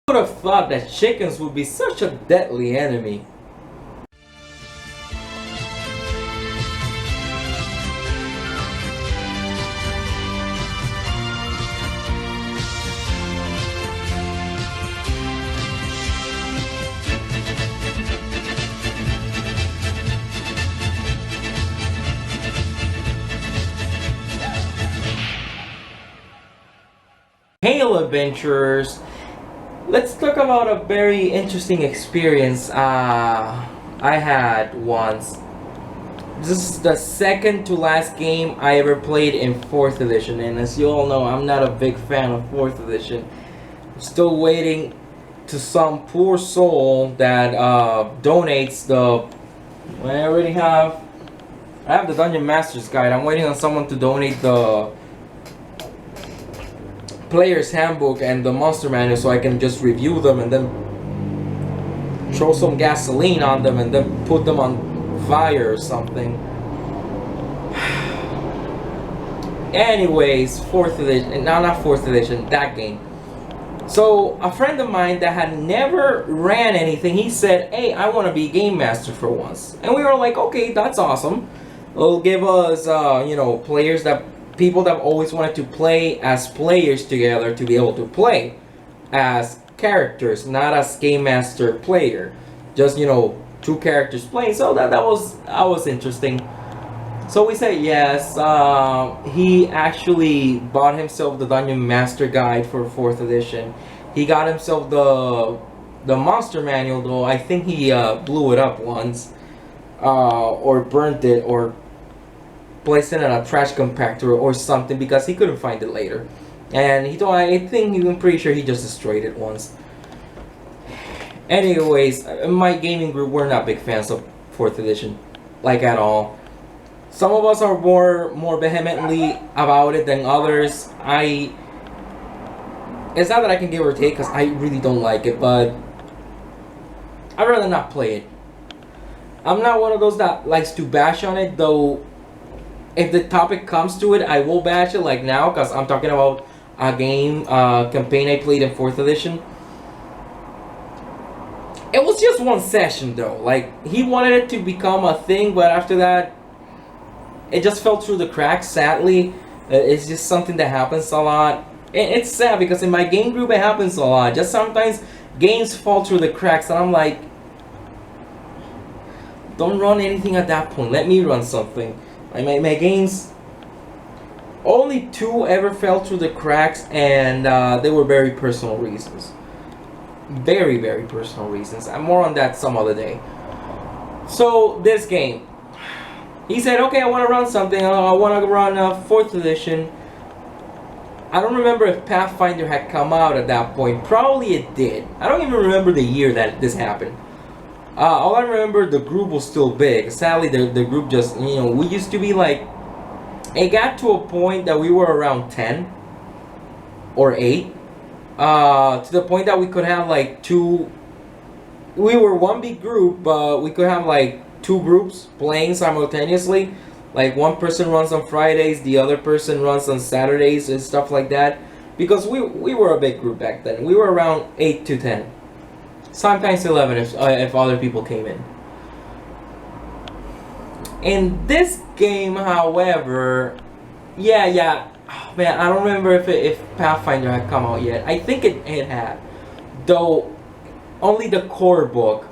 Who would have thought that chickens would be such a deadly enemy? Hail adventurers! Let's talk about a very interesting experience I had once. This is the second to last game I ever played in 4th edition, and as you all know, I'm not a big fan of 4th edition. I'm still waiting to some poor soul that donates the... I have the Dungeon Master's Guide. I'm waiting on someone to donate the Player's Handbook and the Monster Manual so I can just review them and then throw some gasoline on them and then put them on fire or something. Anyways, 4th edition, no, not 4th edition, that game. So a friend of mine that had never ran anything, he said, hey, I want to be Game Master for once. And we were like, okay, that's awesome. It'll give us, you know, people that always wanted to play as players together to be able to play as characters, not as Game Master player. Just, you know, 2 characters playing. So that was interesting. So we said yes. He actually bought himself the Dungeon Master Guide for 4th edition. He got himself the Monster Manual, though I think he blew it up once, or burnt it, or placed it in a trash compactor or something because he couldn't find it later. And I'm pretty sure he just destroyed it once. Anyways, in my gaming group, we're not big fans of 4th edition, like at all. Some of us are more vehemently about it than others. It's not that I can give or take because I really don't like it, but I'd rather not play it. I'm not one of those that likes to bash on it, though. If the topic comes to it, I will bash it, like now, because I'm talking about a game campaign I played in 4th edition. It was just one session, though. Like, he wanted it to become a thing, but after that, it just fell through the cracks, sadly. It's just something that happens a lot. It's sad, because in my game group, it happens a lot. Just sometimes, games fall through the cracks, and I'm like, don't run anything at that point. Let me run something. My games, only 2 ever fell through the cracks, and they were very personal reasons. Very, very personal reasons. I'm more on that some other day. So, this game. He said, okay, I want to run something. I want to run 4th edition. I don't remember if Pathfinder had come out at that point. Probably it did. I don't even remember the year that this happened. All I remember, the group was still big. Sadly, the group just, you know, we used to be like, it got to a point that we were around 10 or 8. To the point that we could have like 2, we were one big group, but we could have like 2 groups playing simultaneously. Like one person runs on Fridays, the other person runs on Saturdays and stuff like that. Because we were a big group back then. We were around 8 to 10. Sometimes 11 if other people came in. In this game, however, oh, man, I don't remember if Pathfinder had come out yet. I think it had, though. Only the core book,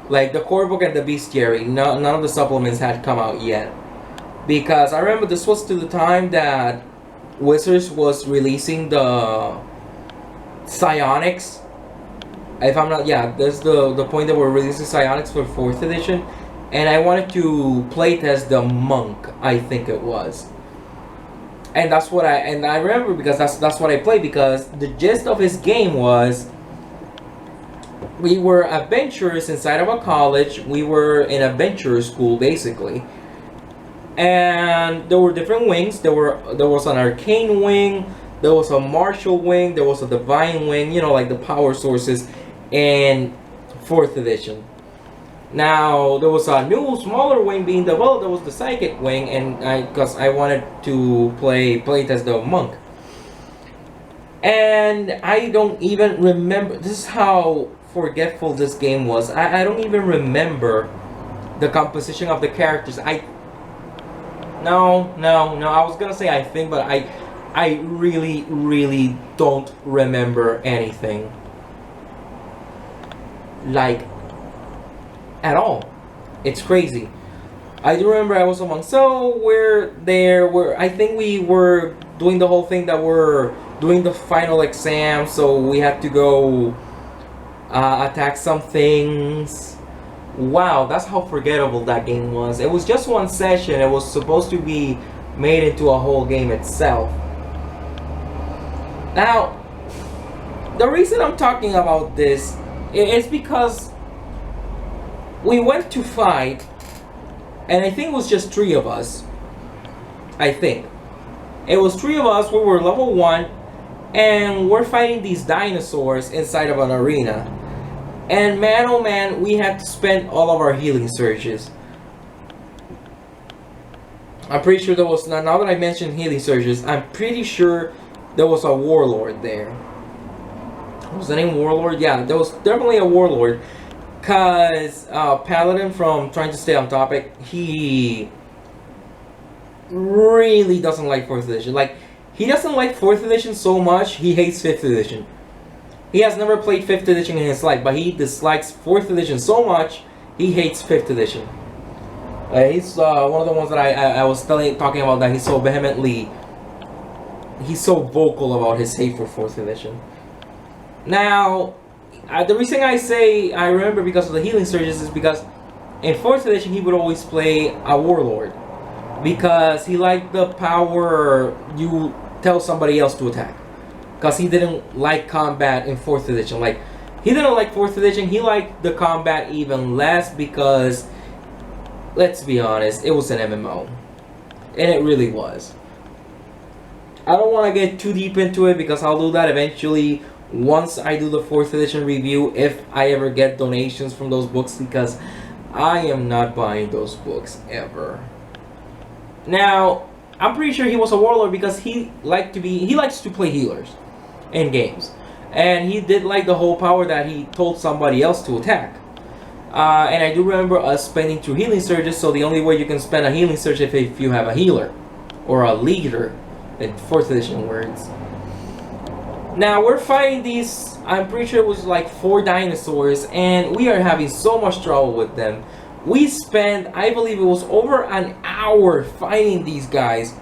like the core book and the bestiary. None of the supplements had come out yet, because I remember this was to the time that Wizards was releasing the psionics. If I'm not, there's the point that we're releasing psionics for 4th edition, and I wanted to playtest the monk, I think it was, and that's what I remember, because that's what I played, because the gist of his game was we were adventurers inside of a college. We were in adventurer school basically, and there were different wings. There was an arcane wing, there was a martial wing, there was a divine wing, you know, like the power sources in 4th edition. Now there was a new smaller wing being developed. There was the psychic wing, and because I wanted to playtest the monk. And I don't even remember. This is how forgetful this game was. I don't even remember the composition of the characters. No. I was gonna say I think, but I really don't remember anything. Like, at all. It's crazy. I do remember I was among. So we're there. I think we were doing the whole thing that we're doing the final exam. So we had to go attack some things. Wow, that's how forgettable that game was. It was just one session. It was supposed to be made into a whole game itself. Now, the reason I'm talking about this is because we went to fight, and I think it was just 3 of us. I think. It was 3 of us. We were level 1, and we're fighting these dinosaurs inside of an arena. And man, oh man, we had to spend all of our healing surges. I'm pretty sure there was, now that I mentioned healing surges, I'm pretty sure there was a warlord there. Was the name Warlord? Yeah, there was definitely a warlord. Cause Paladin, from trying to stay on topic, he really doesn't like 4th edition. Like, he doesn't like 4th edition so much, he hates 5th edition. He has never played 5th edition in his life, but he dislikes 4th edition so much, he hates 5th edition. He's one of the ones that I was talking about, that he's so vehemently, he's so vocal about his hate for 4th edition. Now, the reason I say I remember because of the healing surges is because in 4th edition he would always play a warlord. Because he liked the power you tell somebody else to attack. Because he didn't like combat in 4th edition. Like, he didn't like 4th edition, he liked the combat even less because, let's be honest, it was an MMO. And it really was. I don't want to get too deep into it because I'll do that eventually once I do the 4th edition review, if I ever get donations from those books, because I am not buying those books ever. Now, I'm pretty sure he was a warlord because he likes to play healers in games. And he did like the whole power that he told somebody else to attack. And I do remember us spending 2 healing surges, so the only way you can spend a healing surge is if you have a healer. Or a leader, in 4th edition words. Now, we're fighting these, I'm pretty sure it was like 4 dinosaurs, and we are having so much trouble with them. We spent, I believe it was over an hour fighting these guys.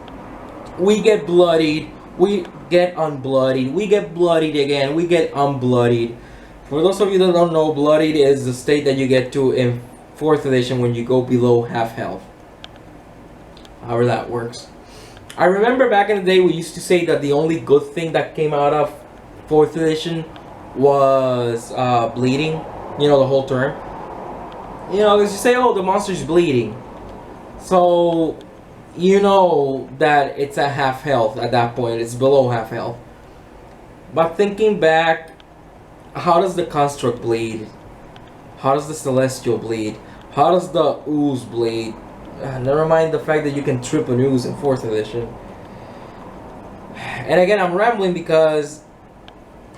We get bloodied, we get unbloodied, we get bloodied again, we get unbloodied. For those of you that don't know, bloodied is the state that you get to in 4th edition when you go below half health. However that works. I remember back in the day we used to say that the only good thing that came out of 4th edition was bleeding. You know, the whole term. You know, because you say, oh, the monster's bleeding. So, you know that it's at half health at that point. It's below half health. But thinking back, how does the construct bleed? How does the celestial bleed? How does the ooze bleed? Never mind the fact that you can trip an ooze in 4th edition. And again, I'm rambling because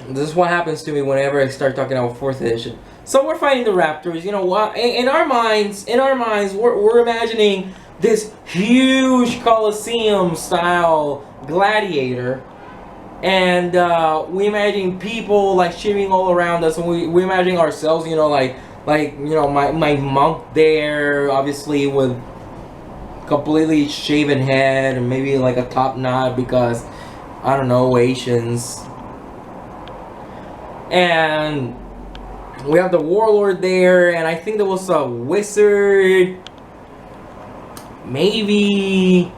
this is what happens to me whenever I start talking about 4th edition. So we're fighting the raptors. You know what? In our minds, we're imagining this huge Colosseum-style gladiator, and we imagine people like cheering all around us, and we imagine ourselves, you know, like you know, my monk there, obviously with completely shaven head and maybe like a top knot because I don't know, Asians. And we have the warlord there, and I think there was a wizard, maybe.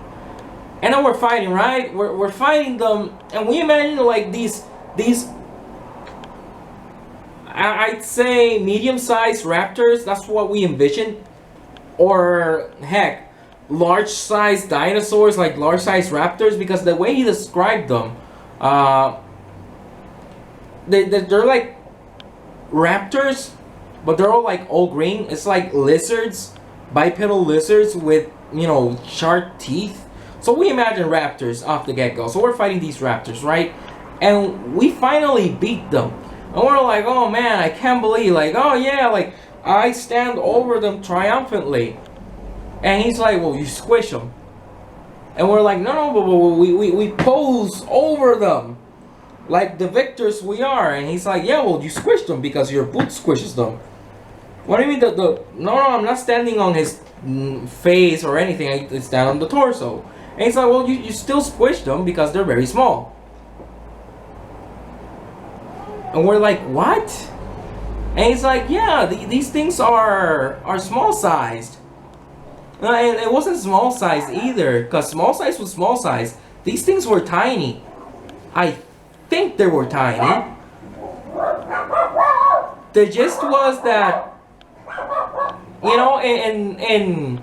And then we're fighting, right? We're fighting them, and we imagine like these I'd say medium-sized raptors. That's what we envisioned, or heck, large-sized dinosaurs, like large-sized raptors, because the way he described them, they're like raptors, but they're all like all green. It's like lizards, bipedal lizards with, you know, sharp teeth. So we imagine raptors off the get-go. So we're fighting these raptors, right? and we finally beat them. And we're like, oh man, I can't believe, like, oh yeah, like, I stand over them triumphantly. And he's like, well, you squish them. And we're like, no, but we pose over them. Like the victors we are. And he's like, yeah, well, you squished them because your boot squishes them. What do you mean no, I'm not standing on his face or anything. I stand on the torso. And he's like, well, you still squished them because they're very small. And we're like, what? And he's like, yeah, these things are small sized. And it wasn't small size either, because small size was small size. These things were tiny. I think they were tiny. The gist was that, you know, in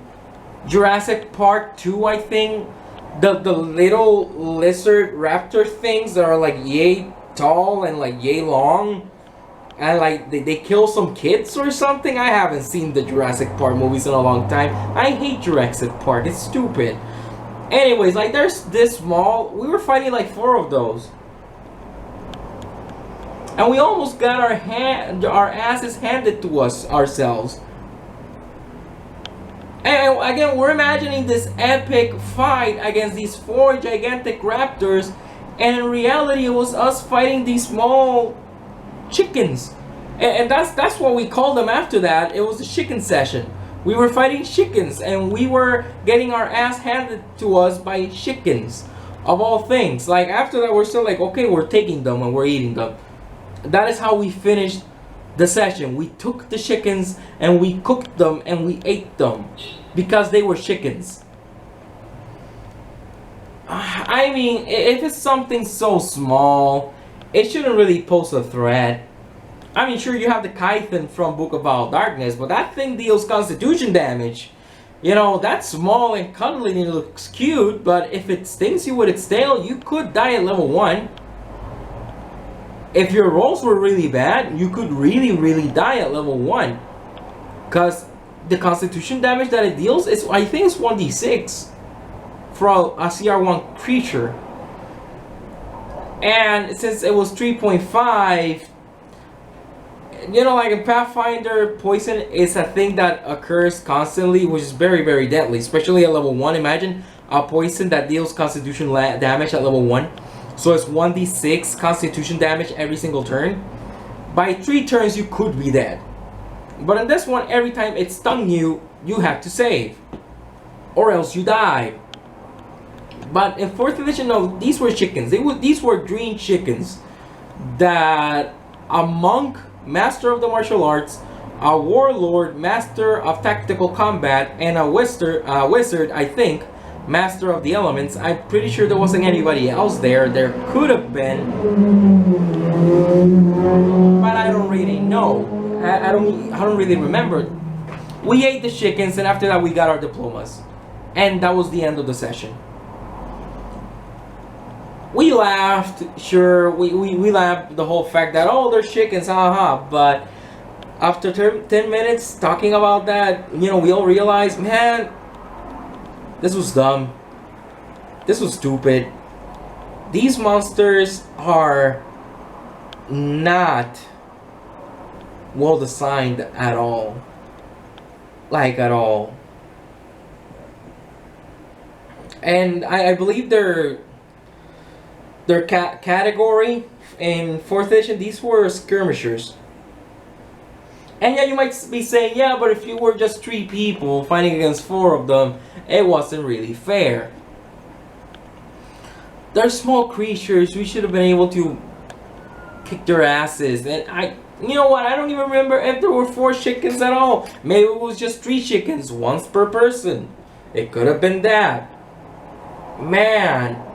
Jurassic Park 2, I think, the little lizard raptor things that are like yay tall and like yay long, and like they kill some kids or something. I haven't seen the Jurassic Park movies in a long time. I hate Jurassic Park, it's stupid. Anyways, like there's this small, we were fighting like 4 of those. And we almost got our asses handed to us ourselves. And again, we're imagining this epic fight against these 4 gigantic raptors, and in reality it was us fighting these small chickens. And that's what we called them after that. It was a chicken session. We were fighting chickens, and we were getting our ass handed to us by chickens, of all things. Like after that, we're still like, okay, we're taking them and we're eating them. That is how we finished the session. We took the chickens and we cooked them and we ate them because they were chickens. I mean, if it's something so small, it shouldn't really pose a threat. I mean, sure, you have the Kython from Book of Wild Darkness, but that thing deals constitution damage. You know, that's small and cuddly and it looks cute, but if it stings you with its tail, you could die at level 1. If your rolls were really bad, you could really die at level 1. Because the constitution damage that it deals is, I think it's 1d6 for a CR1 creature. And since it was 3.5, you know, like in Pathfinder, poison is a thing that occurs constantly, which is very deadly, especially at level 1. Imagine a poison that deals constitution damage at level 1. So it's 1d6 constitution damage every single turn. By 3 turns, you could be dead. But in this one, every time it stung you, you have to save, or else you die. But in 4th edition, no, these were chickens. These were green chickens that a monk, master of the martial arts, a warlord, master of tactical combat, and a wizard, I think, master of the elements. I'm pretty sure there wasn't anybody else there. There could have been, but I don't really know. I don't really remember. We ate the chickens, and after that we got our diplomas, and that was the end of the session. We laughed, sure, we laughed the whole fact that, oh, there's chickens, haha, but after 10 minutes talking about that, you know, we all realized, man, this was dumb. This was stupid. These monsters are not well designed at all. Like, at all. And I believe their category in 4th edition, these were skirmishers. And yeah, you might be saying, yeah, but if you were just 3 people fighting against 4 of them, it wasn't really fair. They're small creatures. We should have been able to kick their asses. And you know what? I don't even remember if there were 4 chickens at all. Maybe it was just 3 chickens, once per person. It could have been that. Man.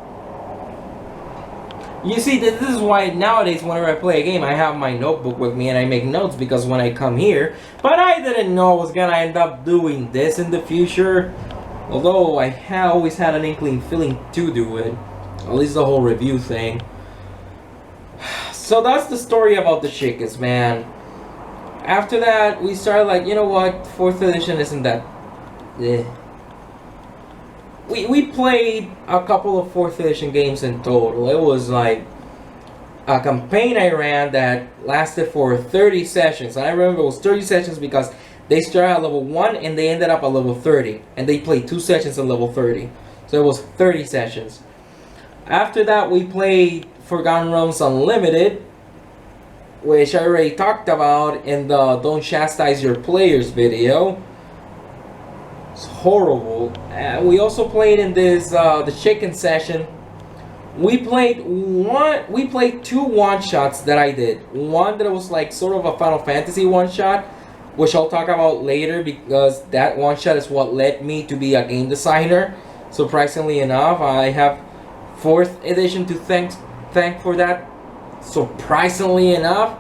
You see, this is why nowadays whenever I play a game, I have my notebook with me and I make notes, because when I come here, but I didn't know I was gonna end up doing this in the future. Although I always had an inkling feeling to do it. At least the whole review thing. So that's the story about the chickens, man. After that, we started like, you know what, 4th edition isn't that... Eh. We played a couple of 4th edition games in total. It was like a campaign I ran that lasted for 30 sessions. And I remember it was 30 sessions because they started at level 1 and they ended up at level 30. And they played 2 sessions at level 30. So it was 30 sessions. After that, we played Forgotten Realms Unlimited, which I already talked about in the Don't Chastise Your Players video. It's horrible. We also played in this the chicken session. We played two one-shots that I did. One that was like sort of a Final Fantasy one-shot, which I'll talk about later because that one-shot is what led me to be a game designer. Surprisingly enough, I have 4th edition to thank for that. Surprisingly enough,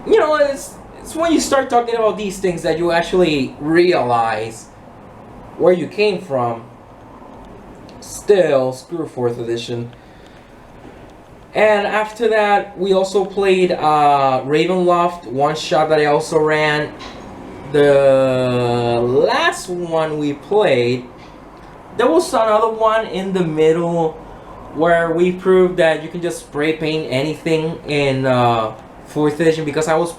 you know, it's when you start talking about these things that you actually realize where you came from. Still, screw 4th edition. And after that, we also played Ravenloft one shot that I also ran. The last one we played, there was another one in the middle where we proved that you can just spray paint anything in 4th edition because I was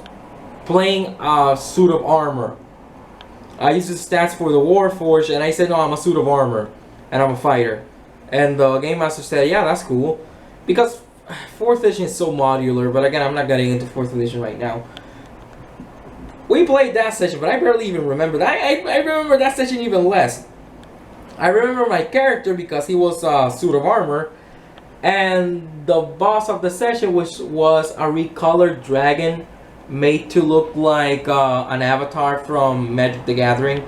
playing a suit of armor. I used the stats for the Warforged and I said no, I'm a suit of armor and I'm a fighter. And the Game Master said, yeah, that's cool. Because 4th edition is so modular, but again, I'm not getting into 4th edition right now. We played that session, but I barely even remember that. I remember that session even less. I remember my character because he was a suit of armor. And the boss of the session was a recolored dragon made to look like an avatar from Magic the Gathering.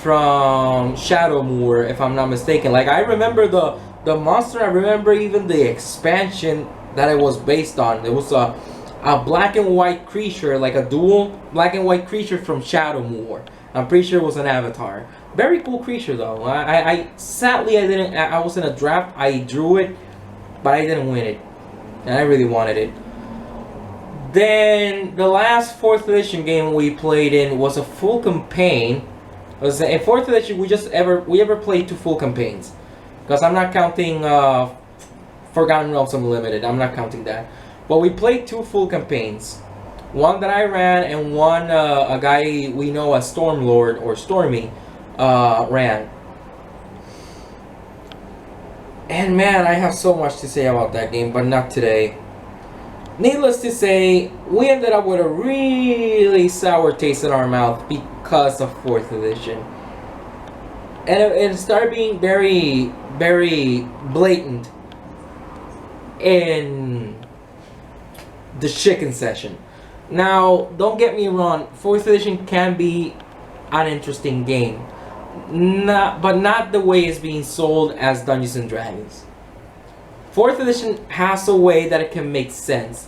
From Shadowmoor, if I'm not mistaken. Like, I remember the monster, I remember even the expansion that it was based on. It was a black and white creature, like a dual black and white creature from Shadowmoor. I'm pretty sure it was an avatar. Very cool creature though. I sadly I was in a draft, I drew it, but I didn't win it. And I really wanted it. Then the last 4th edition game we played in was a full campaign. In 4th edition we ever played 2 full campaigns. Because I'm not counting Forgotten Realms Unlimited. I'm not counting that. But we played 2 full campaigns. One that I ran and one a guy we know as Stormlord or Stormy ran. And man, I have so much to say about that game, but not today. Needless to say, we ended up with a really sour taste in our mouth because of 4th edition. And it started being very, very blatant in the chicken session. Now, don't get me wrong, 4th edition can be an interesting game. But not the way it's being sold as Dungeons and Dragons. 4th edition has a way that it can make sense,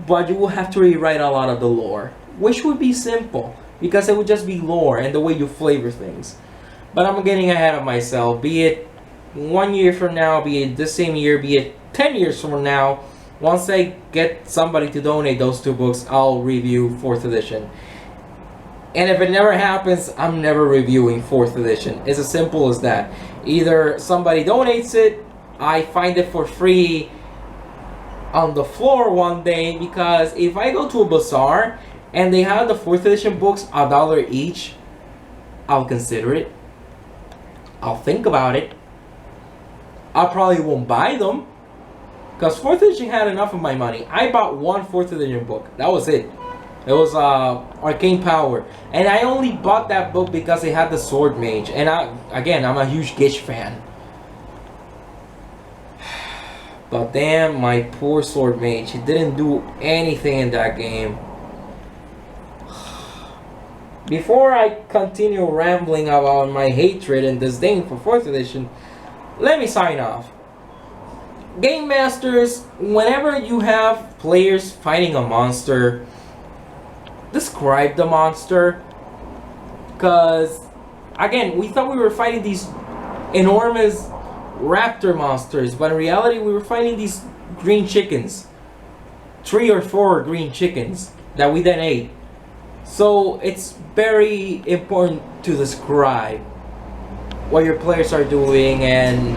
but you will have to rewrite a lot of the lore, which would be simple, because it would just be lore and the way you flavor things. But I'm getting ahead of myself, be it 1 year from now, be it this same year, be it 10 years from now. Once I get somebody to donate those 2 books, I'll review 4th edition. And if it never happens, I'm never reviewing 4th edition. It's as simple as that. Either somebody donates it, I find it for free on the floor one day, because if I go to a bazaar and they have the 4th edition books $1 each, I'll consider it. I'll think about it. I probably won't buy them, because 4th edition had enough of my money. I bought 1 4th edition book. That was it. It was Arcane Power. And I only bought that book because it had the Sword Mage. And again, I'm a huge Gish fan. But damn, my poor Sword Mage. He didn't do anything in that game. Before I continue rambling about my hatred and disdain for 4th edition, let me sign off. Game Masters, whenever you have players fighting a monster, describe the monster. Because, again, we thought we were fighting these enormous raptor monsters, but in reality we were fighting these green chickens. 3 or 4 green chickens that we then ate. So it's very important to describe what your players are doing and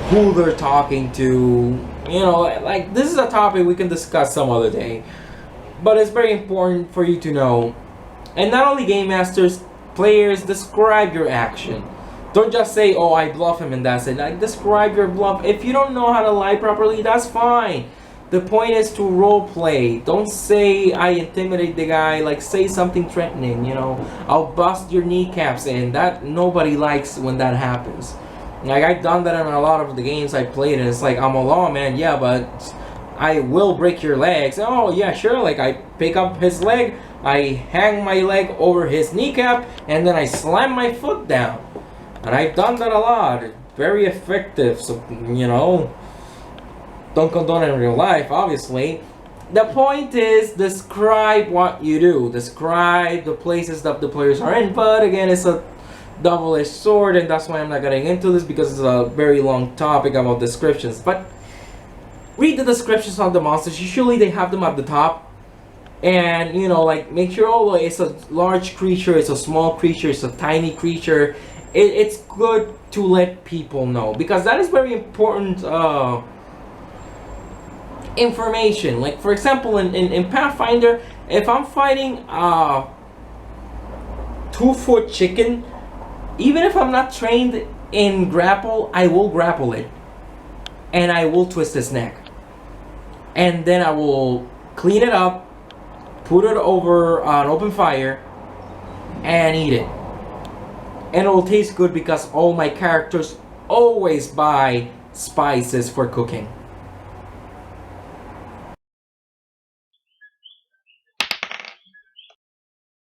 who they're talking to You know, like this is a topic we can discuss some other day, but it's very important for you to know. And not only game masters, players, describe your action. Don't just say, "Oh, I bluff him," and that's it. Like, describe your bluff. If you don't know how to lie properly, that's fine. The point is to role play. Don't say, "I intimidate the guy." Like, say something threatening. You know, "I'll bust your kneecaps in." That nobody likes when that happens. Like, I've done that in a lot of the games I played, and it's like, I'm a lawman, yeah, but I will break your legs. Oh yeah, sure. Like, I pick up his leg, I hang my leg over his kneecap, and then I slam my foot down. And I've done that a lot. Very effective. So, you know, don't condone it in real life, obviously. The point is, describe what you do. Describe the places that the players are in. But again, it's a double-edged sword, and that's why I'm not getting into this, because it's a very long topic about descriptions. But read the descriptions of the monsters. Usually they have them at the top. And, you know, like, make sure, oh, it's a large creature, it's a small creature, it's a tiny creature. It's good to let people know, because that is very important information. Like, for example, in Pathfinder, if I'm fighting a 2-foot chicken, even if I'm not trained in grapple, I will grapple it. And I will twist its neck. And then I will clean it up, put it over an open fire, and eat it. And it will taste good because all my characters always buy spices for cooking.